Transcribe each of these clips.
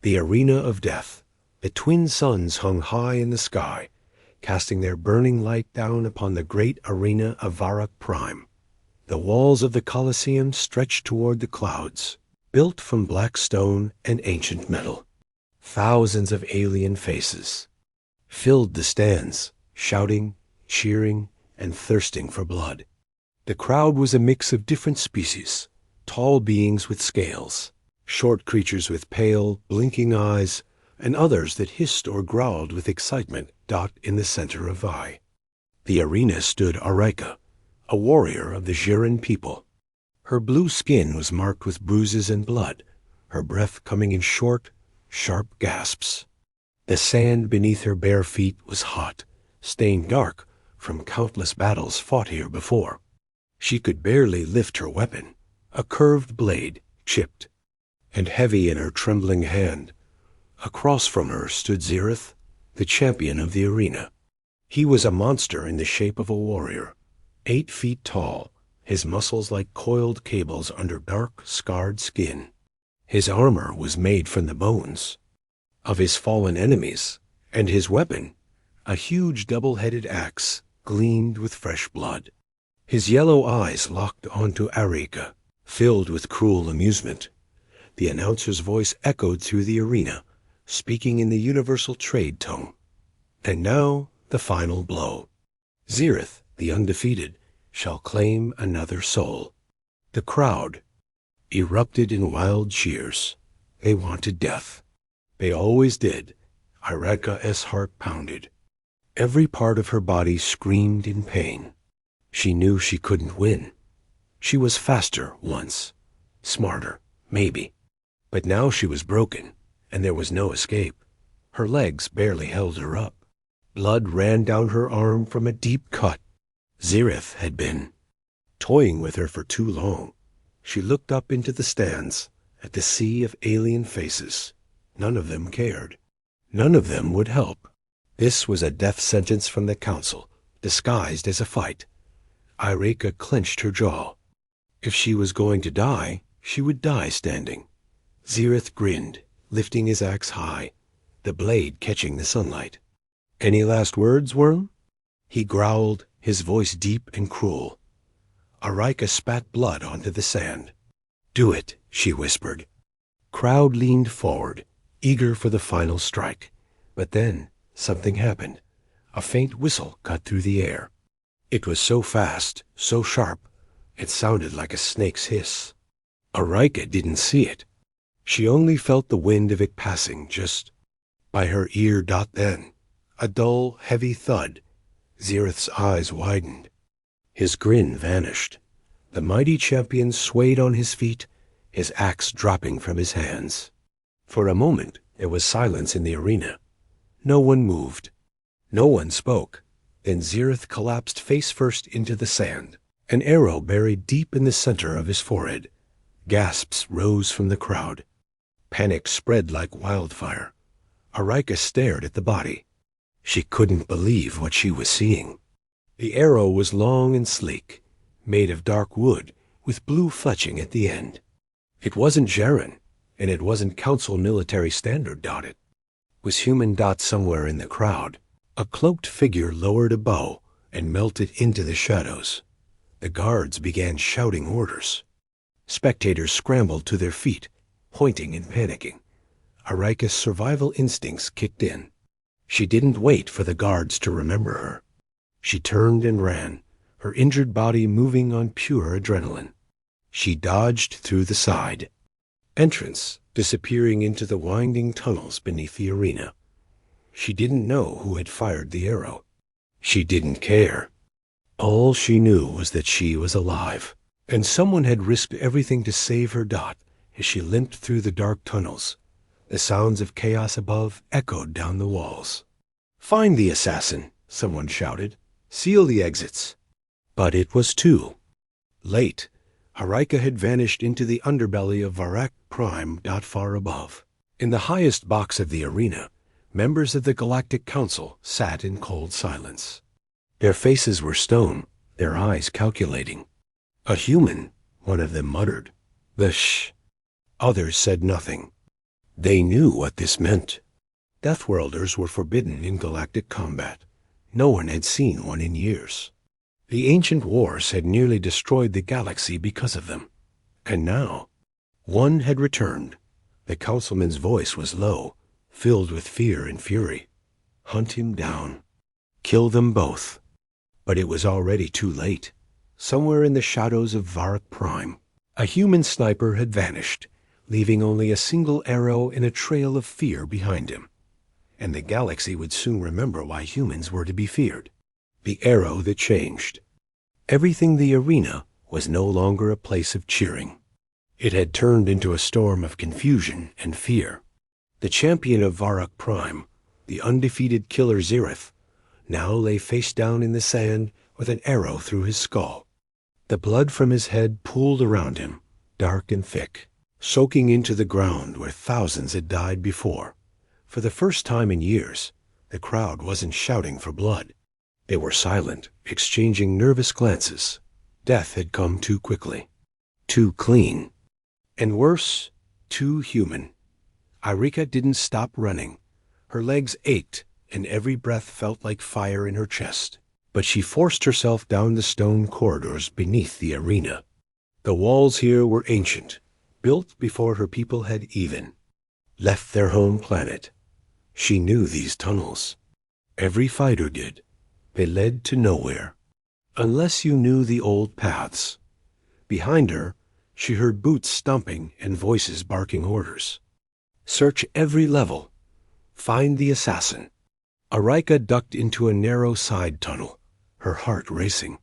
The arena of death. The twin suns hung high in the sky, casting their burning light down upon the great arena of Varak Prime. The walls of the Colosseum stretched toward the clouds, built from black stone and ancient metal. Thousands of alien faces filled the stands, shouting, cheering, and thirsting for blood. The crowd was a mix of different species, tall beings with scales, short creatures with pale, blinking eyes, and others that hissed or growled with excitement. In the center of Vi, the arena, stood Araika, a warrior of the Jiran people. Her blue skin was marked with bruises and blood, her breath coming in short, sharp gasps. The sand beneath her bare feet was hot, stained dark from countless battles fought here before. She could barely lift her weapon, a curved blade, chipped and heavy in her trembling hand. Across from her stood Zirith, the champion of the arena. He was a monster in the shape of a warrior, 8 feet tall, his muscles like coiled cables under dark, scarred skin. His armor was made from the bones of his fallen enemies, and his weapon, a huge double-headed axe, gleamed with fresh blood. His yellow eyes locked onto Araika, filled with cruel amusement. The announcer's voice echoed through the arena, speaking in the universal trade tongue. And now the final blow. Zirith, the undefeated, shall claim another soul. The crowd erupted in wild cheers. They wanted death. They always did. Araika's heart pounded. Every part of her body screamed in pain. She knew she couldn't win. She was faster once, smarter, maybe. But now she was broken, and there was no escape. Her legs barely held her up. Blood ran down her arm from a deep cut. Zirith had been toying with her for too long. She looked up into the stands, at the sea of alien faces. None of them cared. None of them would help. This was a death sentence from the council, disguised as a fight. Araika clenched her jaw. If she was going to die, she would die standing. Zirith grinned, lifting his axe high, the blade catching the sunlight. "Any last words, Worm?" He growled, his voice deep and cruel. Araika spat blood onto the sand. "Do it," she whispered. Crowd leaned forward, eager for the final strike. But then something happened. A faint whistle cut through the air. It was so fast, so sharp, it sounded like a snake's hiss. Araika didn't see it. She only felt the wind of it passing just by her ear. Then, a dull, heavy thud. Zirith's eyes widened. His grin vanished. The mighty champion swayed on his feet, his axe dropping from his hands. For a moment, there was silence in the arena. No one moved. No one spoke. Then Zirith collapsed face first into the sand, an arrow buried deep in the center of his forehead. Gasps rose from the crowd. Panic spread like wildfire. Araika stared at the body. She couldn't believe what she was seeing. The arrow was long and sleek, made of dark wood, with blue fletching at the end. It wasn't Jiran, and it wasn't Council military standard. It was human. Somewhere in the crowd, a cloaked figure lowered a bow and melted into the shadows. The guards began shouting orders. Spectators scrambled to their feet, pointing and panicking. Araika's survival instincts kicked in. She didn't wait for the guards to remember her. She turned and ran, her injured body moving on pure adrenaline. She dodged through the side entrance, disappearing into the winding tunnels beneath the arena. She didn't know who had fired the arrow. She didn't care. All she knew was that she was alive, and someone had risked everything to save her. As she limped through the dark tunnels, the sounds of chaos above echoed down the walls. "Find the assassin," someone shouted. "Seal the exits." But it was too late. Araika had vanished into the underbelly of Varak Prime. Far above, in the highest box of the arena, members of the Galactic Council sat in cold silence. Their faces were stone, their eyes calculating. "A human," one of them muttered. "The shh." Others said nothing. They knew what this meant. Deathworlders were forbidden in galactic combat. No one had seen one in years. The ancient wars had nearly destroyed the galaxy because of them. And now, one had returned. The councilman's voice was low, filled with fear and fury. Hunt him down. Kill them both. But it was already too late. Somewhere in the shadows of Varak Prime, a human sniper had vanished, leaving only a single arrow and a trail of fear behind him. And the galaxy would soon remember why humans were to be feared. The arrow that changed. Everything the arena was no longer a place of cheering. It had turned into a storm of confusion and fear. The champion of Varak Prime, the undefeated killer Zirith, now lay face down in the sand with an arrow through his skull. The blood from his head pooled around him, dark and thick, soaking into the ground where thousands had died before. For the first time in years, the crowd wasn't shouting for blood. They were silent, exchanging nervous glances. Death had come too quickly, too clean, and worse, too human. Irika didn't stop running. Her legs ached, and every breath felt like fire in her chest. But she forced herself down the stone corridors beneath the arena. The walls here were ancient, built before her people had even left their home planet. She knew these tunnels. Every fighter did. They led to nowhere, unless you knew the old paths. Behind her, she heard boots stomping and voices barking orders. Search every level. Find the assassin. Irika ducked into a narrow side tunnel, her heart racing.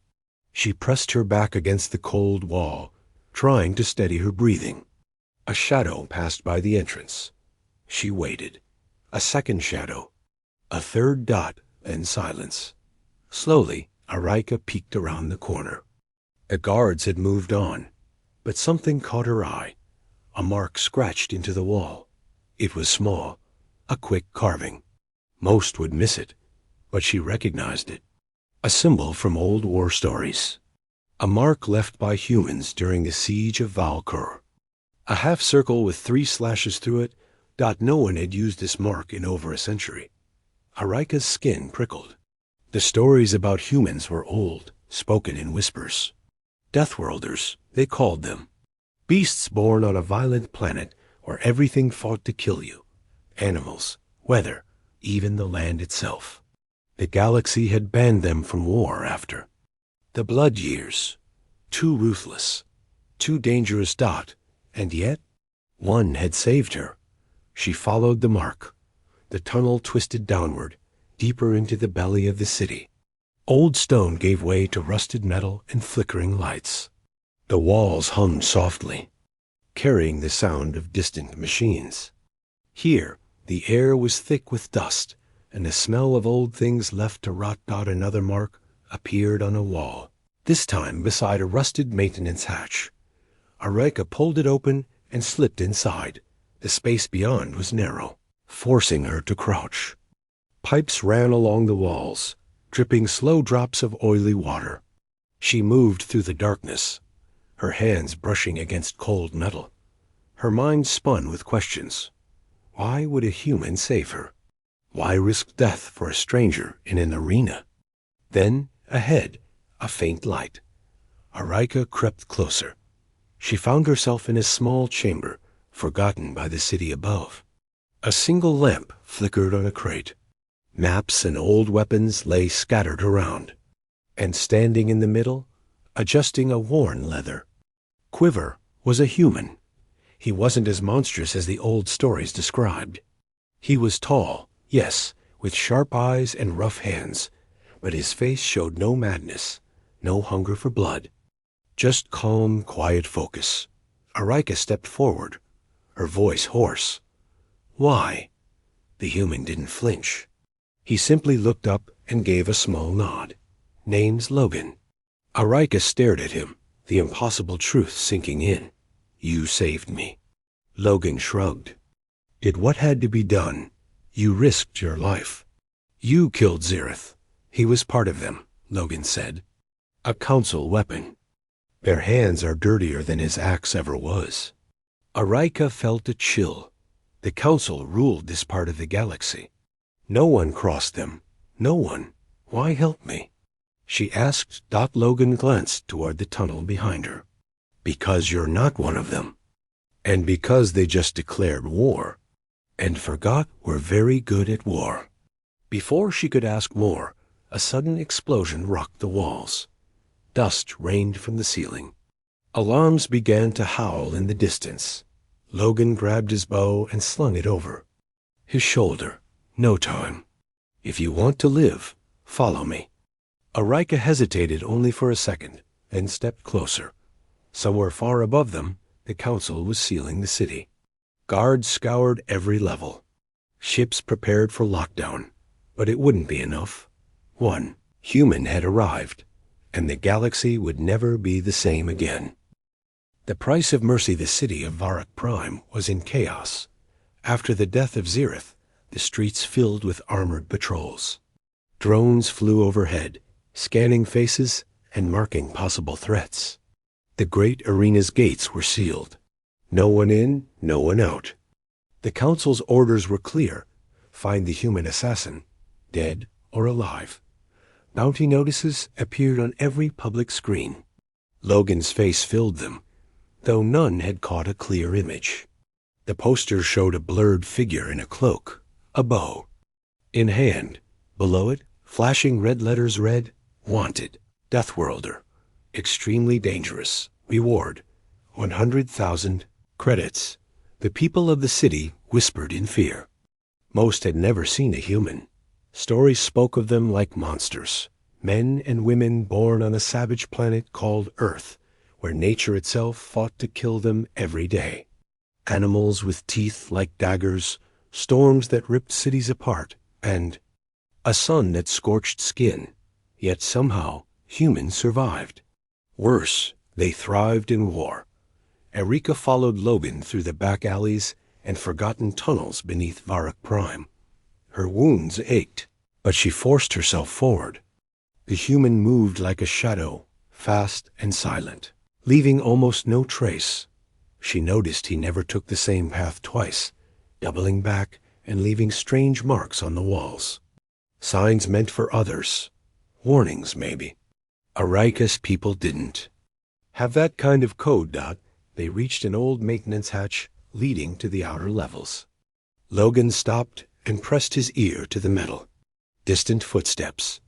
She pressed her back against the cold wall, trying to steady her breathing. A shadow passed by the entrance. She waited. A second shadow. A third dot, then silence. Slowly, Irika peeked around the corner. The guards had moved on, but something caught her eye. A mark scratched into the wall. It was small, a quick carving. Most would miss it, but she recognized it. A symbol from old war stories. A mark left by humans during the siege of Valkur. A half circle with 3 slashes through it. No one had used this mark in over a century. Irika's skin prickled. The stories about humans were old, spoken in whispers. Deathworlders, they called them. Beasts born on a violent planet where everything fought to kill you. Animals, weather, even the land itself. The galaxy had banned them from war after. The blood years. Too ruthless. Too dangerous. And yet, one had saved her. She followed the mark. The tunnel twisted downward, deeper into the belly of the city. Old stone gave way to rusted metal and flickering lights. The walls hummed softly, carrying the sound of distant machines. Here, the air was thick with dust, and the smell of old things left to rot. Another mark appeared on a wall, this time beside a rusted maintenance hatch. Irika pulled it open and slipped inside. The space beyond was narrow, forcing her to crouch. Pipes ran along the walls, dripping slow drops of oily water. She moved through the darkness, her hands brushing against cold metal. Her mind spun with questions. Why would a human save her? Why risk death for a stranger in an arena? Then, ahead, a faint light. Irika crept closer. She found herself in a small chamber, forgotten by the city above. A single lamp flickered on a crate. Maps and old weapons lay scattered around. And standing in the middle, adjusting a worn leather quiver, was a human. He wasn't as monstrous as the old stories described. He was tall, yes, with sharp eyes and rough hands, but his face showed no madness, no hunger for blood. Just calm, quiet focus. Irika stepped forward, her voice hoarse. Why? The human didn't flinch. He simply looked up and gave a small nod. Name's Logan. Irika stared at him, the impossible truth sinking in. You saved me. Logan shrugged. Did what had to be done. You risked your life. You killed Zirith. He was part of them, Logan said. A council weapon. Their hands are dirtier than his axe ever was. Irika felt a chill. The Council ruled this part of the galaxy. No one crossed them. No one. Why help me? She asked. Logan glanced toward the tunnel behind her. Because you're not one of them. And because they just declared war. And forgot we're very good at war. Before she could ask more, a sudden explosion rocked the walls. Dust rained from the ceiling. Alarms began to howl in the distance. Logan grabbed his bow and slung it over his shoulder. No time. If you want to live, follow me. Arika hesitated only for a second, and stepped closer. Somewhere far above them, the Council was sealing the city. Guards scoured every level. Ships prepared for lockdown, but it wouldn't be enough. One human had arrived, and the galaxy would never be the same again. The price of mercy, the city of Varak Prime, was in chaos. After the death of Zirith, the streets filled with armored patrols. Drones flew overhead, scanning faces and marking possible threats. The great arena's gates were sealed. No one in, no one out. The Council's orders were clear. Find the human assassin, dead or alive. Bounty notices appeared on every public screen. Logan's face filled them, though none had caught a clear image. The posters showed a blurred figure in a cloak, a bow in hand. Below it, flashing red letters read, Wanted, Deathworlder, extremely dangerous, reward, 100,000 credits. The people of the city whispered in fear. Most had never seen a human. Stories spoke of them like monsters, men and women born on a savage planet called Earth, where nature itself fought to kill them every day. Animals with teeth like daggers, storms that ripped cities apart, and a sun that scorched skin. Yet somehow humans survived. Worse, they thrived in war. Erika followed Logan through the back alleys and forgotten tunnels beneath Varak Prime. Her wounds ached, but she forced herself forward. The human moved like a shadow, fast and silent, leaving almost no trace. She noticed he never took the same path twice, doubling back and leaving strange marks on the walls. Signs meant for others. Warnings, maybe. Arika's people didn't have that kind of code. They reached an old maintenance hatch leading to the outer levels. Logan stopped and pressed his ear to the metal. Distant footsteps.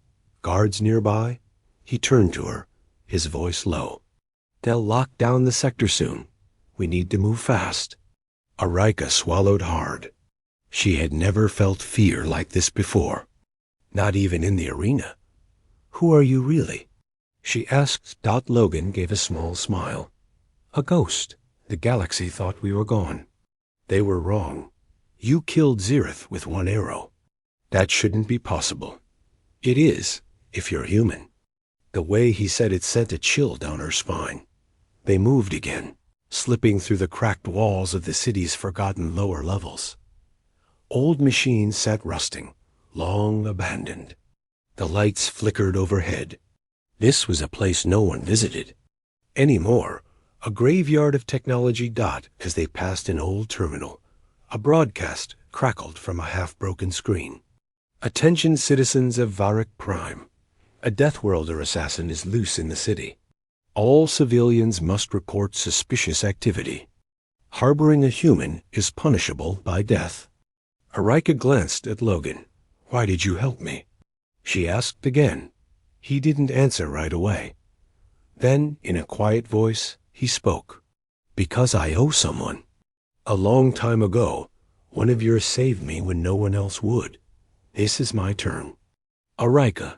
Guards nearby. He turned to her, his voice low. They'll lock down the sector soon. We need to move fast. Arika swallowed hard. She had never felt fear like this before. Not even in the arena. Who are you really? She asked. Logan gave a small smile. A ghost. The galaxy thought we were gone. They were wrong. You killed Zirith with one arrow. That shouldn't be possible. It is, if you're human. The way he said it sent a chill down her spine. They moved again, slipping through the cracked walls of the city's forgotten lower levels. Old machines sat rusting, long abandoned. The lights flickered overhead. This was a place no one visited. Anymore, a graveyard of technology. As they passed an old terminal, a broadcast crackled from a half-broken screen. Attention citizens of Varak Prime. A Deathworlder assassin is loose in the city. All civilians must report suspicious activity. Harboring a human is punishable by death. Arika glanced at Logan. Why did you help me? She asked again. He didn't answer right away. Then, in a quiet voice, he spoke. Because I owe someone. A long time ago, one of yours saved me when no one else would. This is my turn. Arika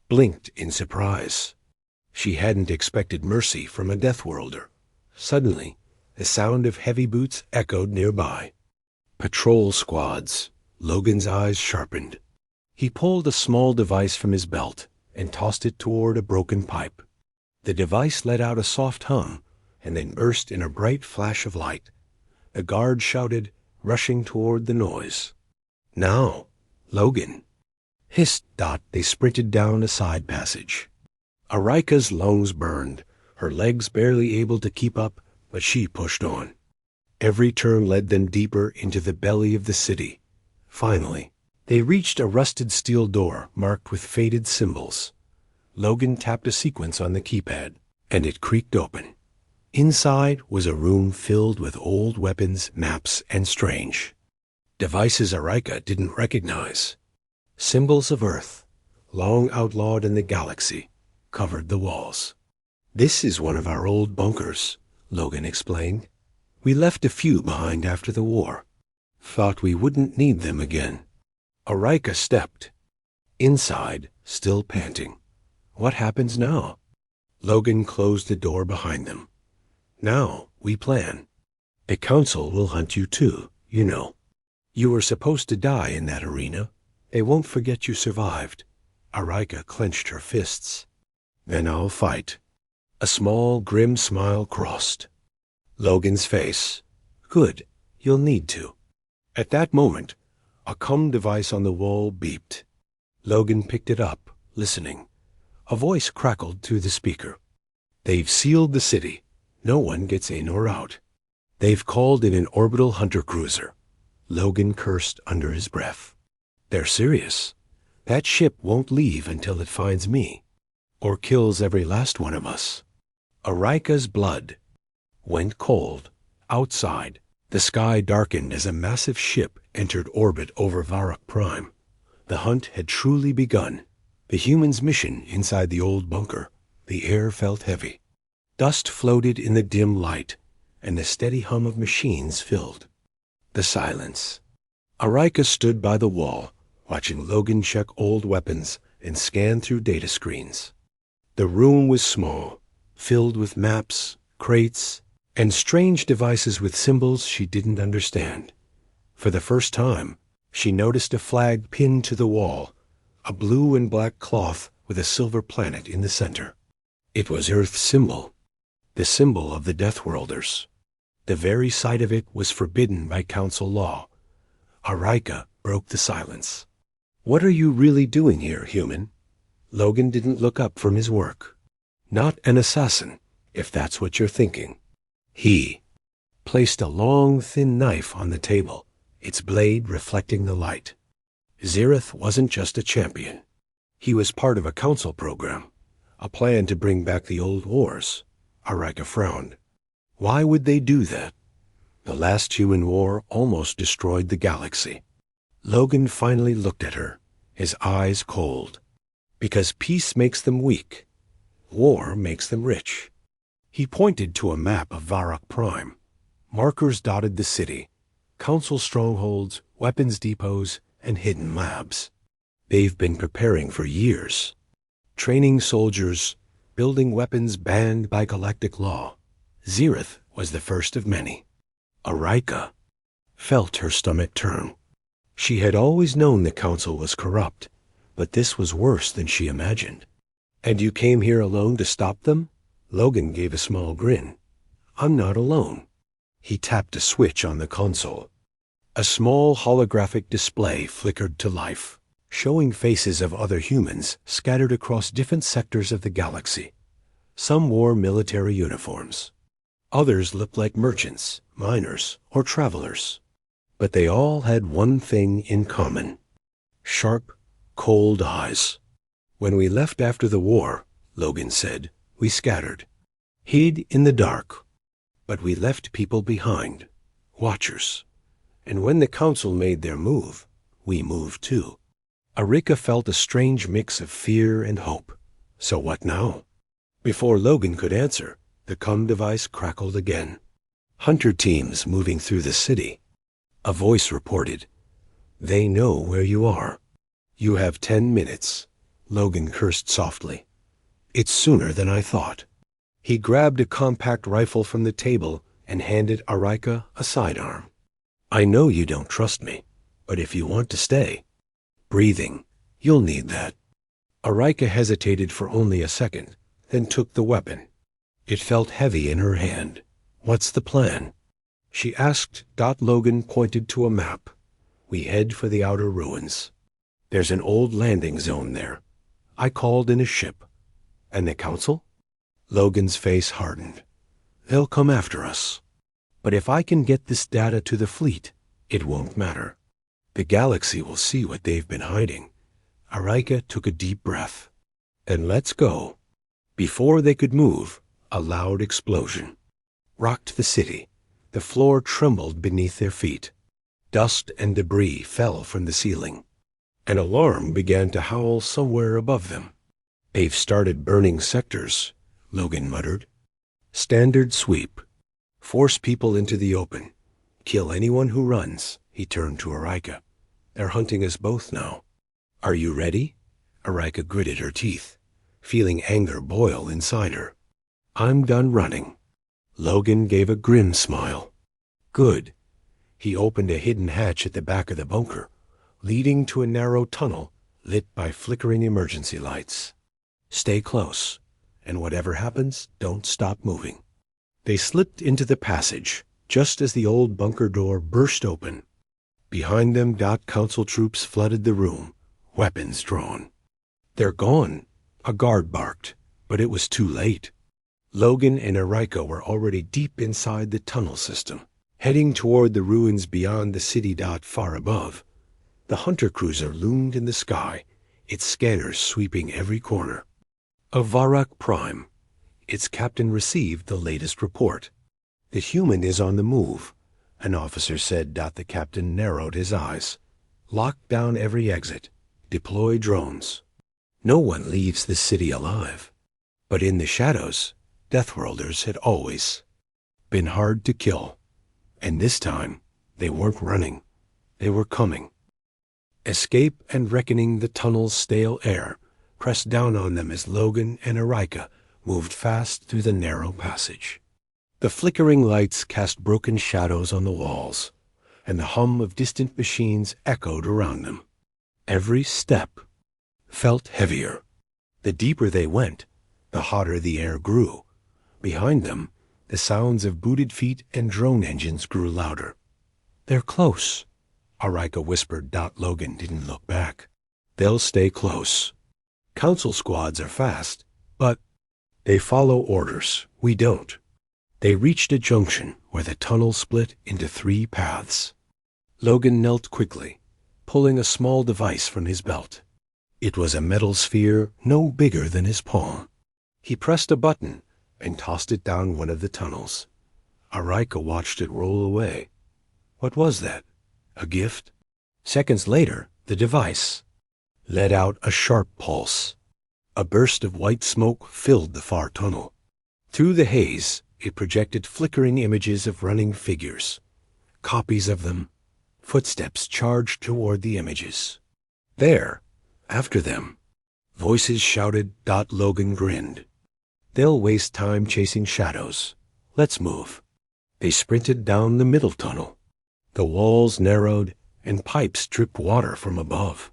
blinked in surprise. She hadn't expected mercy from a Deathworlder. Suddenly, the sound of heavy boots echoed nearby. Patrol squads. Logan's eyes sharpened. He pulled a small device from his belt and tossed it toward a broken pipe. The device let out a soft hum and then burst in a bright flash of light. The guard shouted, rushing toward the noise. Now, Logan. Hissed. They sprinted down a side passage. Arika's lungs burned, her legs barely able to keep up, but she pushed on. Every turn led them deeper into the belly of the city. Finally, they reached a rusted steel door marked with faded symbols. Logan tapped a sequence on the keypad, and it creaked open. Inside was a room filled with old weapons, maps, and strange devices Arika didn't recognize. Symbols of Earth, long outlawed in the galaxy, covered the walls. "This is one of our old bunkers," Logan explained. "We left a few behind after the war. Thought we wouldn't need them again." Arika stepped. Inside, still panting. "What happens now?" Logan closed the door behind them. "Now, we plan. The Council will hunt you too, you know. You were supposed to die in that arena. They won't forget you survived." Arika clenched her fists. "Then I'll fight." A small, grim smile crossed Logan's face. "Good. You'll need to." At that moment, a comm device on the wall beeped. Logan picked it up, listening. A voice crackled through the speaker. "They've sealed the city. No one gets in or out. They've called in an orbital hunter cruiser." Logan cursed under his breath. "They're serious. That ship won't leave until it finds me, or kills every last one of us." Arika's blood went cold. Outside, the sky darkened as a massive ship entered orbit over Varak Prime. The hunt had truly begun. The humans' mission inside the old bunker. The air felt heavy. Dust floated in the dim light, and the steady hum of machines filled the silence. Arika stood by the wall, watching Logan check old weapons and scan through data screens. The room was small, filled with maps, crates, and strange devices with symbols she didn't understand. For the first time, she noticed a flag pinned to the wall, a blue and black cloth with a silver planet in the center. It was Earth's symbol, the symbol of the Deathworlders. The very sight of it was forbidden by Council law. Arika broke the silence. "What are you really doing here, human?" Logan didn't look up from his work. "Not an assassin, if that's what you're thinking." He placed a long, thin knife on the table, its blade reflecting the light. Zirith wasn't just a champion. He was part of a Council program, a plan to bring back the old wars. Arika frowned. Why would they do that? The last human war almost destroyed the galaxy. Logan finally looked at her, his eyes cold. Because peace makes them weak. War makes them rich. He pointed to a map of Varak Prime. Markers dotted the city. Council strongholds, weapons depots, and hidden labs. They've been preparing for years. Training soldiers, building weapons banned by galactic law. Zirith was the first of many. Arika felt her stomach turn. She had always known the Council was corrupt, but this was worse than she imagined. "And you came here alone to stop them?" Logan gave a small grin. "I'm not alone." He tapped a switch on the console. A small holographic display flickered to life, showing faces of other humans scattered across different sectors of the galaxy. Some wore military uniforms. Others looked like merchants, miners, or travelers. But they all had one thing in common. Sharp, cold eyes. "When we left after the war," Logan said, "we scattered. Hid in the dark. But we left people behind. Watchers. And when the Council made their move, we moved too." Arika felt a strange mix of fear and hope. So what now? Before Logan could answer, the comm device crackled again. "Hunter teams moving through the city." A voice reported, "They know where you are." "You have 10 minutes," Logan cursed softly. "It's sooner than I thought." He grabbed a compact rifle from the table and handed Arika a sidearm. "I know you don't trust me, but if you want to stay..." Breathing. "You'll need that." Arika hesitated for only a second, then took the weapon. It felt heavy in her hand. "What's the plan?" she asked. Logan pointed to a map. "We head for the outer ruins. There's an old landing zone there. I called in a ship." "And the Council?" Logan's face hardened. "They'll come after us." But if I can get this data to the fleet, it won't matter. The galaxy will see what they've been hiding. Arika took a deep breath. And let's go. Before they could move, a loud explosion rocked the city. The floor trembled beneath their feet. Dust and debris fell from the ceiling. An alarm began to howl somewhere above them. "They've started burning sectors," Logan muttered. "Standard sweep. Force people into the open. Kill anyone who runs," he turned to Arika. "They're hunting us both now. Are you ready?" Arika gritted her teeth, feeling anger boil inside her. "I'm done running." Logan gave a grim smile. "Good." He opened a hidden hatch at the back of the bunker, leading to a narrow tunnel lit by flickering emergency lights. "Stay close, and whatever happens, don't stop moving." They slipped into the passage just as the old bunker door burst open. Behind them, Council troops flooded the room, weapons drawn. "They're gone," a guard barked, but it was too late. Logan and Arika were already deep inside the tunnel system, heading toward the ruins beyond the city. Far above, the hunter cruiser loomed in the sky, its scanners sweeping every corner. Avarak Prime. Its captain received the latest report. "The human is on the move," an officer said. The captain narrowed his eyes. "Lock down every exit. Deploy drones. No one leaves the city alive." But in the shadows, Deathworlders had always been hard to kill. And this time, they weren't running. They were coming. Escape and reckoning. The tunnel's stale air pressed down on them as Logan and Arika moved fast through the narrow passage. The flickering lights cast broken shadows on the walls, and the hum of distant machines echoed around them. Every step felt heavier. The deeper they went, the hotter the air grew. Behind them, the sounds of booted feet and drone engines grew louder. "They're close," Arika whispered. Logan didn't look back. "They'll stay close. Council squads are fast, but they follow orders. We don't." They reached a junction where the tunnel split into 3 paths. Logan knelt quickly, pulling a small device from his belt. It was a metal sphere no bigger than his palm. He pressed a button and tossed it down one of the tunnels. Arika watched it roll away. What was that? A gift? Seconds later, the device let out a sharp pulse. A burst of white smoke filled the far tunnel. Through the haze, it projected flickering images of running figures. Copies of them. Footsteps charged toward the images. There, after them, voices shouted. Logan grinned. "They'll waste time chasing shadows. Let's move." They sprinted down the middle tunnel. The walls narrowed, and pipes dripped water from above.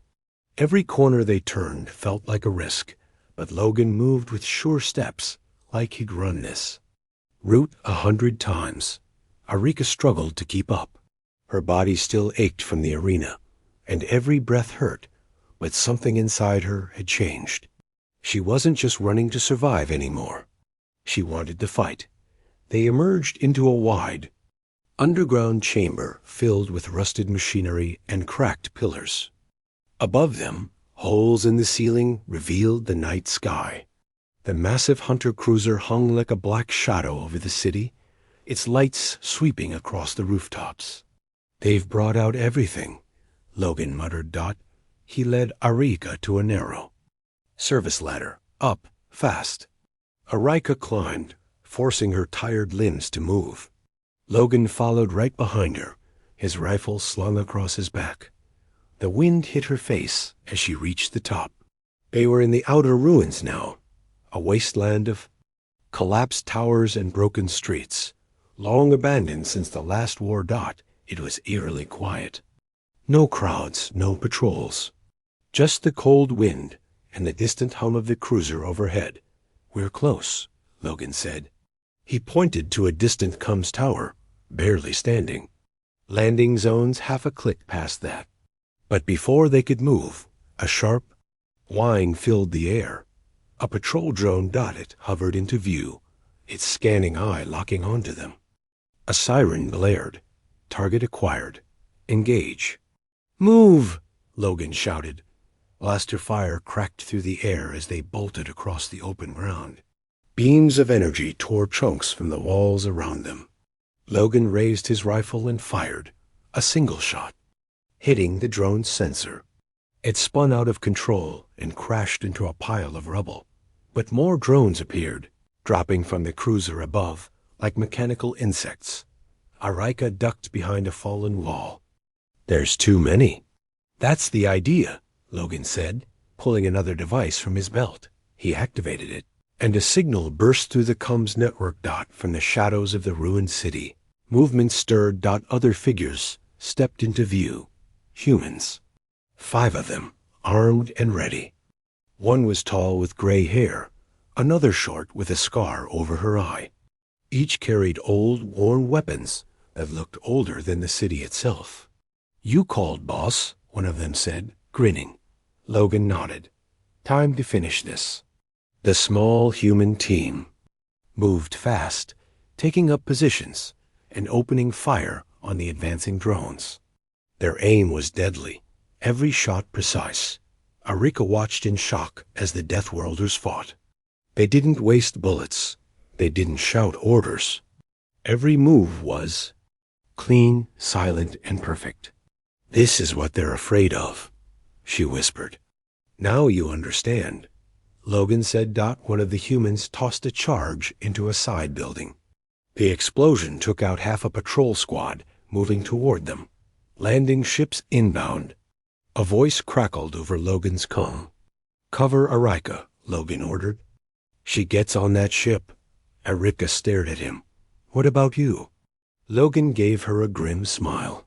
Every corner they turned felt like a risk, but Logan moved with sure steps, like he'd run this route 100 times. Arika struggled to keep up. Her body still ached from the arena, and every breath hurt, but something inside her had changed. She wasn't just running to survive anymore. She wanted to fight. They emerged into a wide, underground chamber filled with rusted machinery and cracked pillars. Above them, holes in the ceiling revealed the night sky. The massive hunter cruiser hung like a black shadow over the city, its lights sweeping across the rooftops. "They've brought out everything," Logan muttered. He led Arika to a narrow service ladder, up, fast. Arika climbed, forcing her tired limbs to move. Logan followed right behind her, his rifle slung across his back. The wind hit her face as she reached the top. They were in the outer ruins now, a wasteland of collapsed towers and broken streets. Long abandoned since the last war. It was eerily quiet. No crowds, no patrols. Just the cold wind and the distant hum of the cruiser overhead. "We're close," Logan said. He pointed to a distant comms tower, barely standing. Landing zones half a click past that. But before they could move, a sharp whine filled the air. A patrol drone hovered into view, its scanning eye locking onto them. A siren blared. Target acquired. Engage. Move! Logan shouted. Blaster fire cracked through the air as they bolted across the open ground. Beams of energy tore chunks from the walls around them. Logan raised his rifle and fired. A single shot, hitting the drone's sensor. It spun out of control and crashed into a pile of rubble. But more drones appeared, dropping from the cruiser above like mechanical insects. Arika ducked behind a fallen wall. There's too many. That's the idea, Logan said, pulling another device from his belt. He activated it, and a signal burst through the comms network. From the shadows of the ruined city. Movement stirred. Other figures stepped into view. Humans. 5 of them, armed and ready. One was tall with gray hair, another short with a scar over her eye. Each carried old, worn weapons that looked older than the city itself. You called, boss, one of them said, grinning. Logan nodded. Time to finish this. The small human team moved fast, taking up positions and opening fire on the advancing drones. Their aim was deadly, every shot precise. Arika watched in shock as the Death Worlders fought. They didn't waste bullets. They didn't shout orders. Every move was clean, silent, and perfect. This is what they're afraid of, she whispered. Now you understand, Logan said. One of the humans tossed a charge into a side building. The explosion took out half a patrol squad moving toward them, landing ships inbound. A voice crackled over Logan's comm. Cover Arika, Logan ordered. She gets on that ship. Arika stared at him. What about you? Logan gave her a grim smile.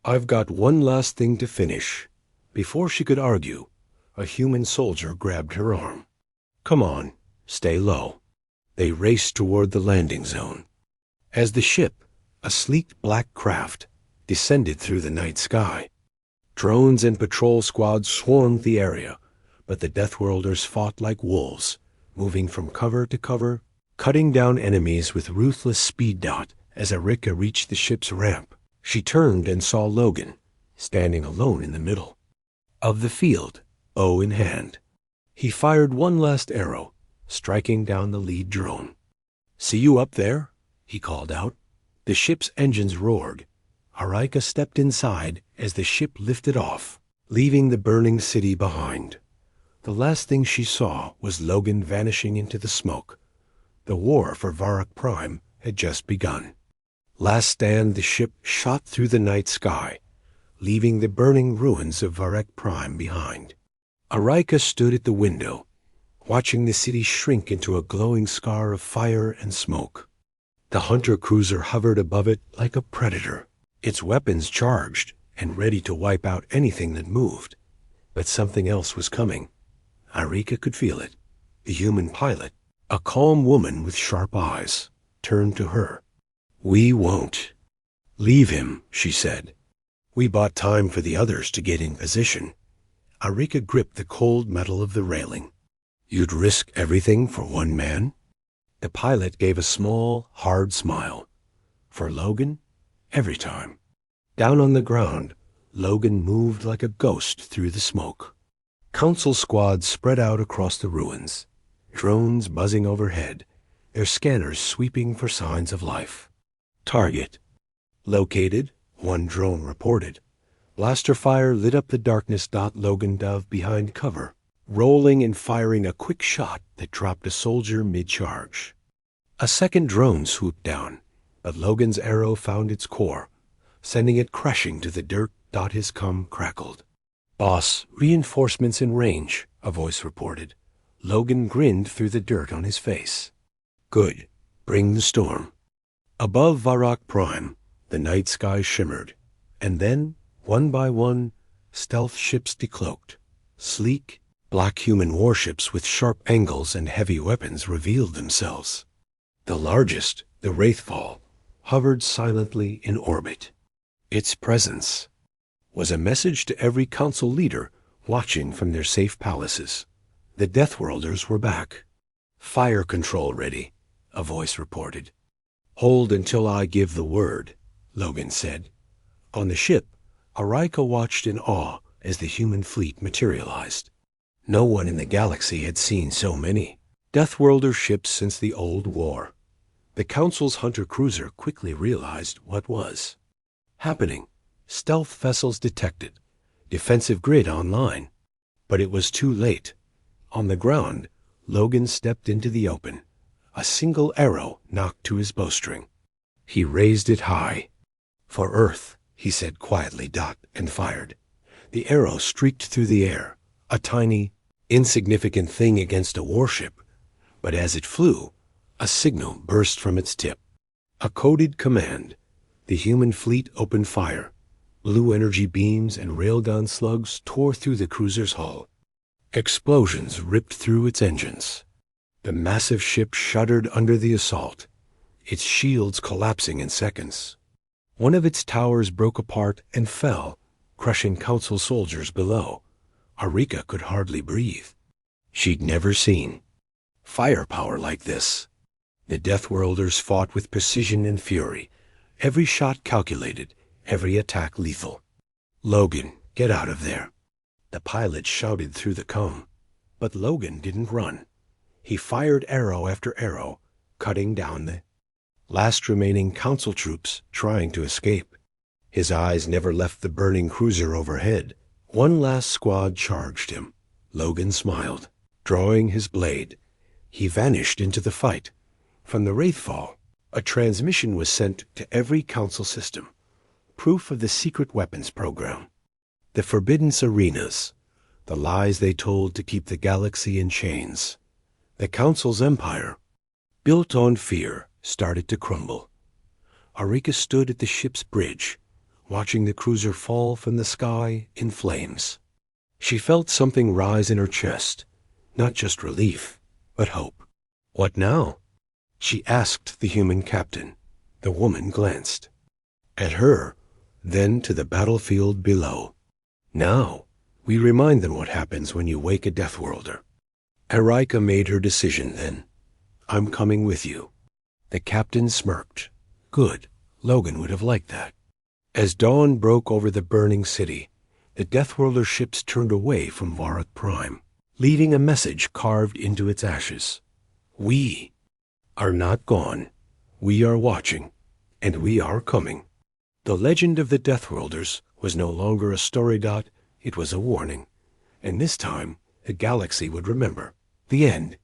I've got one last thing to finish. Before she could argue, a human soldier grabbed her arm. Come on, stay low. They raced toward the landing zone. As the ship, a sleek black craft, descended through the night sky, drones and patrol squads swarmed the area, but the Deathworlders fought like wolves, moving from cover to cover, cutting down enemies with ruthless speed. As Arika reached the ship's ramp, she turned and saw Logan, standing alone in the middle of the field, bow in hand. He fired one last arrow, striking down the lead drone. See you up there? He called out. The ship's engines roared. Arika stepped inside as the ship lifted off, leaving the burning city behind. The last thing she saw was Logan vanishing into the smoke. The war for Varak Prime had just begun. Last stand, the ship shot through the night sky, leaving the burning ruins of Varak Prime behind. Arika stood at the window, watching the city shrink into a glowing scar of fire and smoke. The hunter cruiser hovered above it like a predator, its weapons charged and ready to wipe out anything that moved. But something else was coming. Arika could feel it. The human pilot, a calm woman with sharp eyes, turned to her. We won't. Leave him, she said. We bought time for the others to get in position. Arika gripped the cold metal of the railing. You'd risk everything for one man? The pilot gave a small, hard smile. For Logan, every time. Down on the ground, Logan moved like a ghost through the smoke. Council squads spread out across the ruins, drones buzzing overhead, their scanners sweeping for signs of life. Target located, one drone reported. Blaster fire lit up the darkness. Logan dove behind cover, rolling and firing a quick shot that dropped a soldier mid-charge. A second drone swooped down, but Logan's arrow found its core, sending it crashing to the dirt. His comm crackled. Boss, reinforcements in range, a voice reported. Logan grinned through the dirt on his face. Good. Bring the storm. Above Varak Prime, the night sky shimmered, and then, one by one, stealth ships decloaked. Sleek, black human warships with sharp angles and heavy weapons revealed themselves. The largest, the Wraithfall, hovered silently in orbit. Its presence was a message to every council leader watching from their safe palaces. The Deathworlders were back. Fire control ready, a voice reported. Hold until I give the word, Logan said. On the ship, Arika watched in awe as the human fleet materialized. No one in the galaxy had seen so many Deathworlder ships since the Old War. The Council's hunter cruiser quickly realized what was happening. Stealth vessels detected, defensive grid online. But it was too late. On the ground, Logan stepped into the open. A single arrow knocked to his bowstring. He raised it high. For Earth, he said quietly, and fired. The arrow streaked through the air, a tiny, insignificant thing against a warship. But as it flew, a signal burst from its tip. A coded command. The human fleet opened fire. Blue energy beams and railgun slugs tore through the cruiser's hull. Explosions ripped through its engines. The massive ship shuddered under the assault, its shields collapsing in seconds. One of its towers broke apart and fell, crushing Council soldiers below. Arika could hardly breathe. She'd never seen firepower like this. The Deathworlders fought with precision and fury, every shot calculated, every attack lethal. Logan, get out of there. The pilot shouted through the cone. But Logan didn't run. He fired arrow after arrow, cutting down the last remaining Council troops trying to escape. His eyes never left the burning cruiser overhead. One last squad charged him. Logan smiled, drawing his blade. He vanished into the fight. From the Wraithfall, a transmission was sent to every Council system. Proof of the secret weapons program. The forbidden arenas. The lies they told to keep the galaxy in chains. The Council's empire, built on fear, started to crumble. Arika stood at the ship's bridge, watching the cruiser fall from the sky in flames. She felt something rise in her chest, not just relief, but hope. What now? She asked the human captain. The woman glanced at her, then to the battlefield below. Now, we remind them what happens when you wake a Deathworlder. Arika made her decision then. I'm coming with you. The captain smirked. Good. Logan would have liked that. As dawn broke over the burning city, the Deathworlder ships turned away from Varak Prime, leaving a message carved into its ashes. We are not gone. We are watching, and we are coming. The legend of the Deathworlders was no longer a story. It was a warning. And this time, the galaxy would remember. The end.